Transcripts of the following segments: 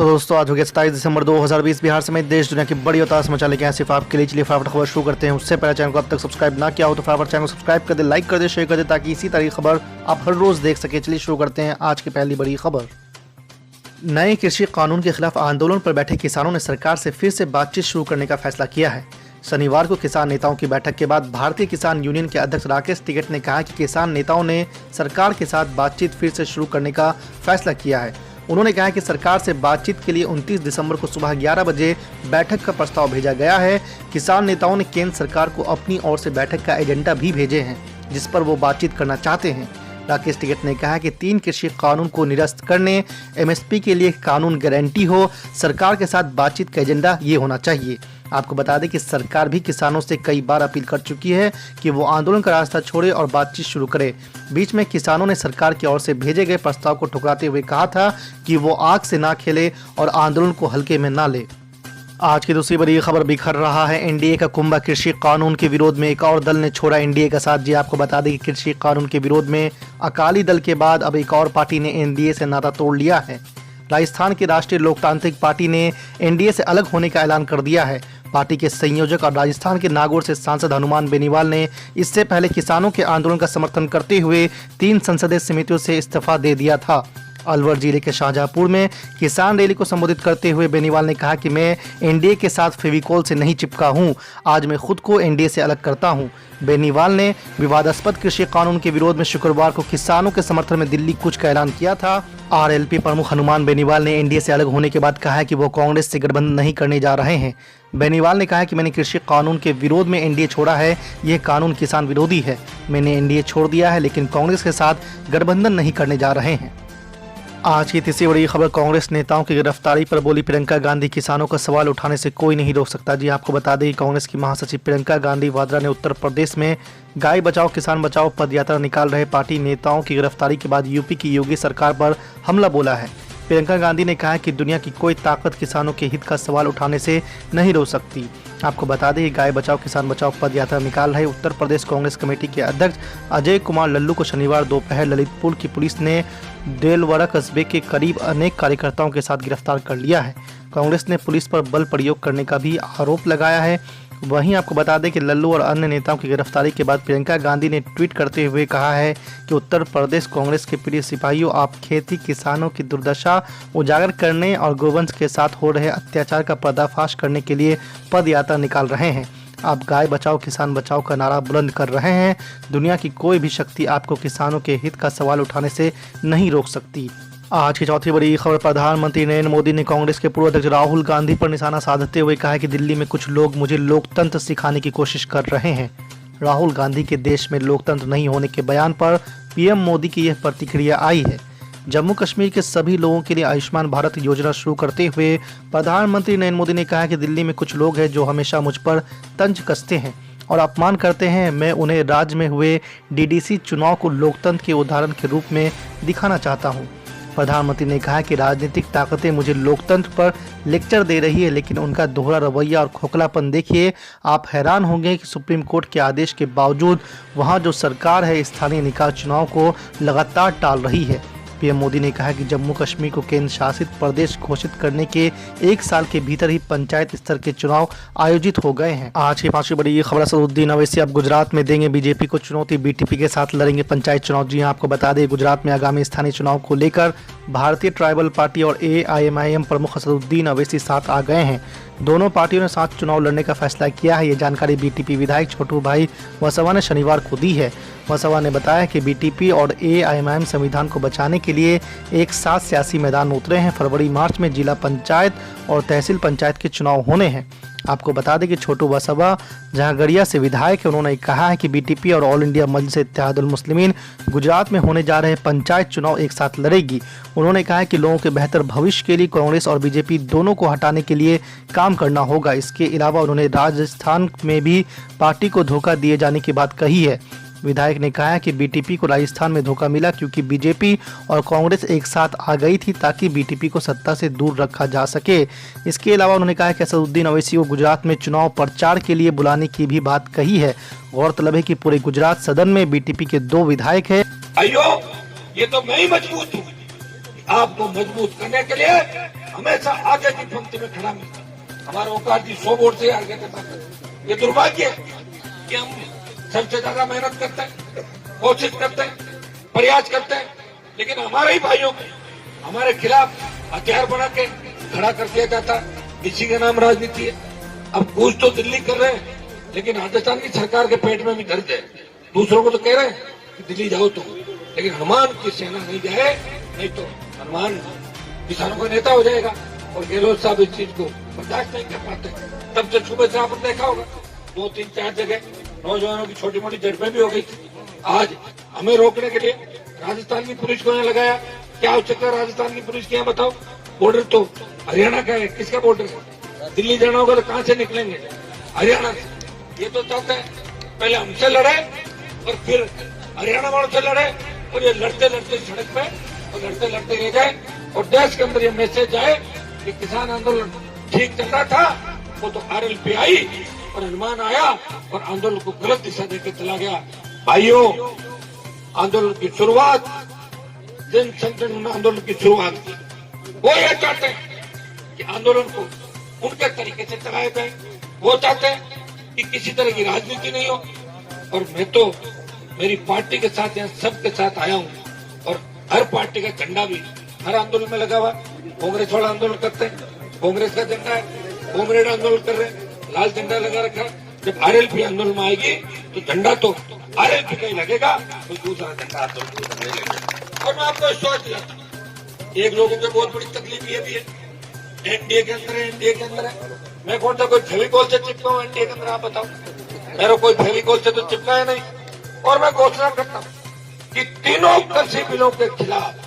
तो दोस्तों आज हो गया 27 दिसंबर 2020। बिहार समेत देश दुनिया की बड़ी और ताज़ा समाचार लेके आए सिर्फ आपके लिए। चलिए फटाफट खबर शुरू करते हैं। उससे पहले चैनल को अब तक सब्सक्राइब ना किया हो तो फटाफट चैनल को सब्सक्राइब कर दे, लाइक कर दे, शेयर कर दे, ताकि इसी तरह की खबर आप हर रोज देख सके। चलिए शुरू करते हैं आज की पहली बड़ी खबर। नए कृषि कानून के खिलाफ आंदोलन पर बैठे किसानों ने सरकार से फिर से बातचीत शुरू करने का फैसला किया है। शनिवार को किसान नेताओं की बैठक के बाद भारतीय किसान यूनियन के अध्यक्ष राकेश टिकैत ने कहा कि किसान नेताओं ने सरकार के साथ बातचीत फिर से शुरू करने का फैसला किया है। उन्होंने कहा कि सरकार से बातचीत के लिए 29 दिसंबर को सुबह 11 बजे बैठक का प्रस्ताव भेजा गया है। किसान नेताओं ने केंद्र सरकार को अपनी ओर से बैठक का एजेंडा भी भेजे हैं, जिस पर वो बातचीत करना चाहते हैं। राकेश टिकैत ने कहा कि 3 कृषि कानून को निरस्त करने, एमएसपी के लिए कानून गारंटी हो, सरकार के साथ बातचीत का एजेंडा ये होना चाहिए। आपको बता दें कि सरकार भी किसानों से कई बार अपील कर चुकी है कि वो आंदोलन का रास्ता छोड़े और बातचीत शुरू करे। बीच में किसानों ने सरकार की ओर से भेजे गए प्रस्ताव को ठुकराते हुए कहा था कि वो आग से ना खेले और आंदोलन को हल्के में ना ले। आज की दूसरी बड़ी खबर बिखर रहा है एनडीए का कुंभा। कृषि कानून के विरोध में एक और दल ने छोड़ा एनडीए का साथ। जी आपको बता दें कि कृषि कानून के विरोध में अकाली दल के बाद अब एक और पार्टी ने एनडीए से नाता तोड़ लिया है। राजस्थान की राष्ट्रीय लोकतांत्रिक पार्टी ने एनडीए से अलग होने का ऐलान कर दिया है। पार्टी के संयोजक और राजस्थान के नागौर से सांसद हनुमान बेनीवाल ने इससे पहले किसानों के आंदोलन का समर्थन करते हुए 3 संसदीय समितियों से इस्तीफा दे दिया था। अलवर जिले के शाहजहांपुर में किसान रैली को संबोधित करते हुए बेनीवाल ने कहा कि मैं एनडीए के साथ फेविकोल से नहीं चिपका हूं, आज मैं खुद को एनडीए से अलग करता हूं। बेनीवाल ने विवादास्पद कृषि कानून के विरोध में शुक्रवार को किसानों के समर्थन में दिल्ली कूच का ऐलान किया था। आरएलपी प्रमुख हनुमान बेनीवाल ने एनडीए से अलग होने के बाद कहा है कि वो कांग्रेस से गठबंधन नहीं करने जा रहे हैं। बेनीवाल ने कहा कि मैंने कृषि कानून के विरोध में एनडीए छोड़ा है, यह कानून किसान विरोधी है। मैंने एनडीए छोड़ दिया है, लेकिन कांग्रेस के साथ गठबंधन नहीं करने जा रहे हैं। आज की तीसरी बड़ी खबर। कांग्रेस नेताओं की गिरफ्तारी पर बोली प्रियंका गांधी, किसानों का सवाल उठाने से कोई नहीं रोक सकता। जी आपको बता दें कि कांग्रेस की महासचिव प्रियंका गांधी वाड्रा ने उत्तर प्रदेश में गाय बचाओ किसान बचाओ पदयात्रा निकाल रहे पार्टी नेताओं की गिरफ्तारी के बाद यूपी की योगी सरकार पर हमला बोला है। प्रियंका गांधी ने कहा कि दुनिया की कोई ताकत किसानों के हित का सवाल उठाने से नहीं रोक सकती। आपको बता दें कि गाय बचाओ किसान बचाओ पदयात्रा निकाल रहे उत्तर प्रदेश कांग्रेस कमेटी के अध्यक्ष अजय कुमार लल्लू को शनिवार दोपहर ललितपुर की पुलिस ने देलवाड़ा कस्बे के करीब अनेक कार्यकर्ताओं के साथ गिरफ्तार कर लिया है। कांग्रेस ने पुलिस पर बल प्रयोग करने का भी आरोप लगाया है। वहीं आपको बता दें कि लल्लू और अन्य नेताओं की गिरफ्तारी के बाद प्रियंका गांधी ने ट्वीट करते हुए कहा है कि उत्तर प्रदेश कांग्रेस के प्रिय सिपाहियों, आप खेती किसानों की दुर्दशा उजागर करने और गोवंश के साथ हो रहे अत्याचार का पर्दाफाश करने के लिए पद यात्रा निकाल रहे हैं। आप गाय बचाओ किसान बचाओ का नारा बुलंद कर रहे हैं। दुनिया की कोई भी शक्ति आपको किसानों के हित का सवाल उठाने से नहीं रोक सकती। आज की चौथी बड़ी खबर। प्रधानमंत्री नरेंद्र मोदी ने कांग्रेस के पूर्व अध्यक्ष राहुल गांधी पर निशाना साधते हुए कहा कि दिल्ली में कुछ लोग मुझे लोकतंत्र सिखाने की कोशिश कर रहे हैं। राहुल गांधी के देश में लोकतंत्र नहीं होने के बयान पर पीएम मोदी की यह प्रतिक्रिया आई है। जम्मू कश्मीर के सभी लोगों के लिए आयुष्मान भारत योजना शुरू करते हुए प्रधानमंत्री नरेंद्र मोदी ने कहा कि दिल्ली में कुछ लोग हैं जो हमेशा मुझ पर तंज कसते हैं और अपमान करते हैं। मैं उन्हें राज्य में हुए डीडीसी चुनाव को लोकतंत्र के उदाहरण के रूप में दिखाना चाहता हूं। प्रधानमंत्री ने कहा कि राजनीतिक ताकतें मुझे लोकतंत्र पर लेक्चर दे रही है, लेकिन उनका दोहरा रवैया और खोखलापन देखिए। आप हैरान होंगे कि सुप्रीम कोर्ट के आदेश के बावजूद वहां जो सरकार है स्थानीय निकाय चुनाव को लगातार टाल रही है। पीएम मोदी ने कहा कि जम्मू कश्मीर को केंद्र शासित प्रदेश घोषित करने के 1 साल के भीतर ही पंचायत स्तर के चुनाव आयोजित हो गए हैं। आज की 5वीं बड़ी खबर। असदुद्दीन ओवैसी अब गुजरात में देंगे बीजेपी को चुनौती, बीटीपी के साथ लड़ेंगे पंचायत चुनाव। जी आपको बता दें गुजरात में आगामी स्थानीय चुनाव को लेकर भारतीय ट्राइबल पार्टी और एआईएमआईएम प्रमुख असदुद्दीन ओवैसी साथ आ गए हैं। दोनों पार्टियों ने साथ चुनाव लड़ने का फैसला किया है। ये जानकारी बीटीपी विधायक छोटू भाई वसवा ने शनिवार को दी है। वसवा ने बताया कि बीटीपी और एआईएमआईएम संविधान को बचाने के लिए एक साथ सियासी मैदान में उतरे हैं। फरवरी मार्च में जिला पंचायत और तहसील पंचायत के चुनाव होने हैं। आपको बता दें कि छोटू वसवा जहांगड़िया से विधायक है। उन्होंने कहा है कि बीटीपी और ऑल इंडिया मजलिस इत्तेहादुल मुस्लिमीन गुजरात में होने जा रहे पंचायत चुनाव एक साथ लड़ेगी। उन्होंने कहा है कि लोगों के बेहतर भविष्य के लिए कांग्रेस और बीजेपी दोनों को हटाने के लिए काम करना होगा। इसके अलावा उन्होंने राजस्थान में भी पार्टी को धोखा दिए जाने की बात कही है। विधायक ने कहा कि बीटीपी को राजस्थान में धोखा मिला क्योंकि बीजेपी और कांग्रेस एक साथ आ गई थी ताकि बीटीपी को सत्ता से दूर रखा जा सके। इसके अलावा उन्होंने कहा कि असदुद्दीन ओवैसी को गुजरात में चुनाव प्रचार के लिए बुलाने की भी बात कही है। गौरतलब है कि पूरे गुजरात सदन में बीटीपी के 2 विधायक हैं। अयो, ये तो मैं ही मजबूत हूँ। आपको मजबूत करने के लिए हमेशा आगे की पंक्ति में खड़ा मिलता। हमारे औकात की 100 वोट से आगे के साथ ये दुर्भाग्य है कि हम सबसे ज्यादा मेहनत करते हैं, कोशिश करते हैं, प्रयास करते हैं, लेकिन हमारे ही भाइयों को हमारे खिलाफ हथियार बना के खड़ा कर दिया जाता। इसी का नाम राजनीति है। अब कुछ तो दिल्ली कर रहे हैं, लेकिन राजस्थान की सरकार के पेट में भी दर्द है। दूसरों को तो कह रहे हैं कि दिल्ली जाओ तुम, लेकिन हनुमान की सेना नहीं जाए, नहीं तो हनुमान किसानों का नेता हो जाएगा। और गहलोत साहब इस चीज को बर्दाश्त नहीं कर पाते। तब से सुबह से आपने देखा होगा 2, 3, 4 जगह नौजवानों की छोटी मोटी झड़पें भी हो गई। आज हमें रोकने के लिए राजस्थान की पुलिस को यहाँ लगाया। क्या आवश्यकता है राजस्थान की पुलिस की, यहाँ बताओ? बॉर्डर तो हरियाणा का है, किसका बॉर्डर है? दिल्ली जाना होगा तो कहाँ से निकलेंगे? हरियाणा से। ये तो चाहते हैं पहले हमसे लड़े और फिर हरियाणा वालों से लड़े, और ये लड़ते लड़ते सड़क पे और लड़ते लड़ते रह जाए, और देश के अंदर ये मैसेज जाए कि किसान आंदोलन ठीक चल रहा था, वो तो RLP आई और हनुमान आया और आंदोलन को गलत दिशा देकर चला गया। भाइयों, आंदोलन की शुरुआत जन संगठन आंदोलन की शुरुआत की, वो ये चाहते हैं कि आंदोलन को उनके तरीके से चलाया जाए। वो चाहते हैं कि किसी तरह की राजनीति नहीं हो। और मैं तो मेरी पार्टी के साथ यहाँ सबके साथ आया हूँ, और हर पार्टी का झंडा भी हर आंदोलन में लगा हुआ। कांग्रेस वाला आंदोलन करते हैं, कांग्रेस का झंडा है। कॉमरेड आंदोलन कर रहे हैं, लाल झंडा लगा रखा है। जब RLP आंदोलन में आएगी तो झंडा तो RLP का ही लगेगा, कोई दूसरा झंडा आंदोलन नहीं लगेगा। और मैं आपको सोच दिलाता हूं, एक लोगों की बहुत बड़ी तकलीफ ये भी है, NDA के अंदर है, NDA के अंदर है। मैं कौन सा कोई फेविकॉल से चिपका हूँ NDA के अंदर, आप बताओ? मेरा कोई फेविकॉल से तो चिपका है नहीं। और मैं घोषणा करता हूँ कि तीनों कृषि बिलों के खिलाफ,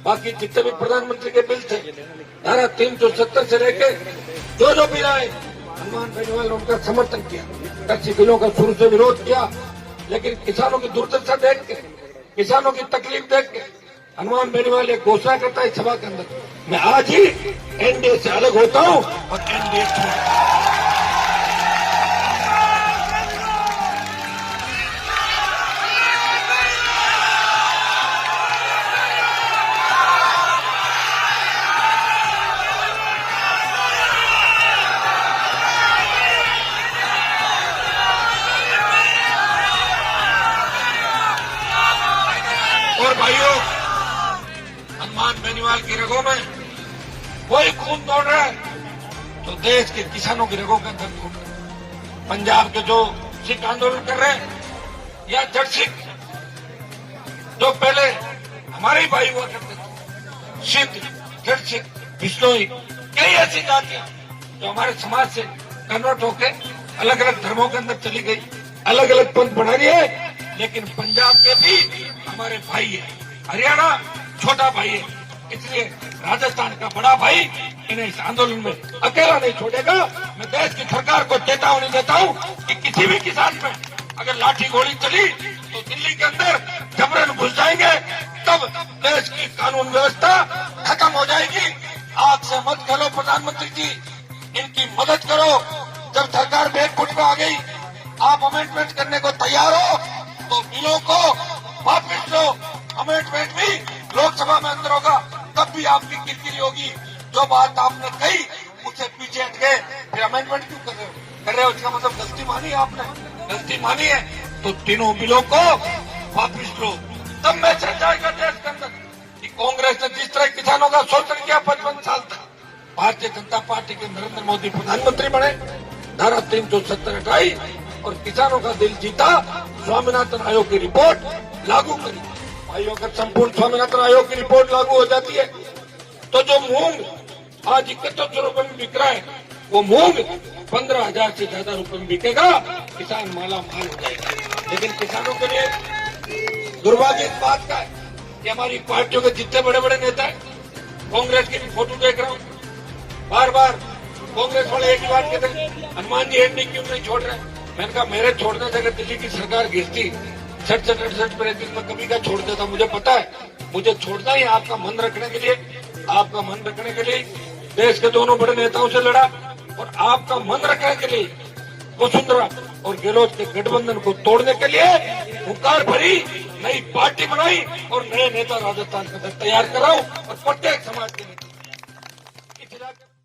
बाकी जितने भी प्रधानमंत्री के बिल थे, धारा 370 से लेकर जो बिल आए, हनुमान बेनीवाल ने उनका समर्थन किया। कृषि बिलों का शुरू से विरोध किया, लेकिन किसानों की दुर्दशा देख के, किसानों की तकलीफ देख के हनुमान बेनीवाल एक घोषणा करता है सभा के अंदर, मैं आज ही NDA से अलग होता हूँ और NDA और भाइयों, हनुमान बेनीवाल की रगों में कोई खून दौड़ रहा है तो देश के किसानों की रगों के अंदर खून। पंजाब के जो सिख आंदोलन कर रहे हैं, या जट सिख जो पहले हमारे ही भाई हुआ करते थे, सिख, जट सिख, बिश्नोई, कई ऐसी जातियां जो हमारे समाज से कन्वर्ट होकर अलग अलग धर्मों के अंदर चली गई, अलग अलग पंथ बना रही है। लेकिन पंजाब के भी हमारे भाई है, हरियाणा छोटा भाई है, इसलिए राजस्थान का बड़ा भाई इन्हें इस आंदोलन में अकेला नहीं छोड़ेगा। मैं देश की सरकार को चेतावनी देता हूं कि किसी भी किसान पे अगर लाठी गोली चली तो दिल्ली के अंदर जबरन घुस जाएंगे, तब देश की कानून व्यवस्था खत्म हो जाएगी। आग से मत खेलो प्रधानमंत्री जी, इनकी मदद करो। जब सरकार बैकफुट पे आ गई, आप अमेंडमेंट करने को तैयार हो तो बिलों को वापस लो। अमेंडमेंट भी लोकसभा में अंदर होगा, तब भी आपकी किरकिरी होगी। जो बात आपने कही उससे पीछे हट गए, फिर अमेंडमेंट क्यों कर रहे हो? इसका मतलब गलती मानी है आपने, गलती मानी है तो तीनों बिलों को वापस लो। तब मैसेज जाएगा देश के अंदर कि कांग्रेस ने जिस तरह किसानों का शोषण किया 55 साल तक, भारतीय जनता पार्टी के नरेंद्र मोदी प्रधानमंत्री बने, धारा 370 हटाई और किसानों का दिल जीता। स्वामीनाथन आयोग की रिपोर्ट लागू करी। भाइयों, अगर संपूर्ण स्वामीनाथन आयोग की रिपोर्ट लागू हो जाती है तो जो मूंग आज 7100 रुपए में बिक रहा है, वो मूंग 15,000 से ज्यादा रुपए में बिकेगा, किसान माला माल हो जाएगा। लेकिन किसानों के लिए दुर्भाग्य इस बात का है कि हमारी पार्टियों के जितने बड़े बड़े नेता है, कांग्रेस की भी फोटो देख रहा हूँ, बार बार कांग्रेस वाले एक ही बात कहते हैं, हनुमान जी NDA क्यों नहीं छोड़ रहे? मैंने कहा मेरे छोड़ने से अगर दिल्ली की सरकार घिसती 67-68 पर में कभी का छोड़ देता। मुझे पता है, मुझे छोड़ना ही आपका मन रखने के लिए, आपका मन रखने के लिए देश के दोनों बड़े नेताओं से लड़ा, और आपका मन रखने के लिए वसुंधरा और गहलोत के गठबंधन को तोड़ने के लिए हुंकार भरी, नई पार्टी बनाई और नए नेता राजस्थान के अंदर तैयार कराऊं और प्रत्येक समाज के नेता जाके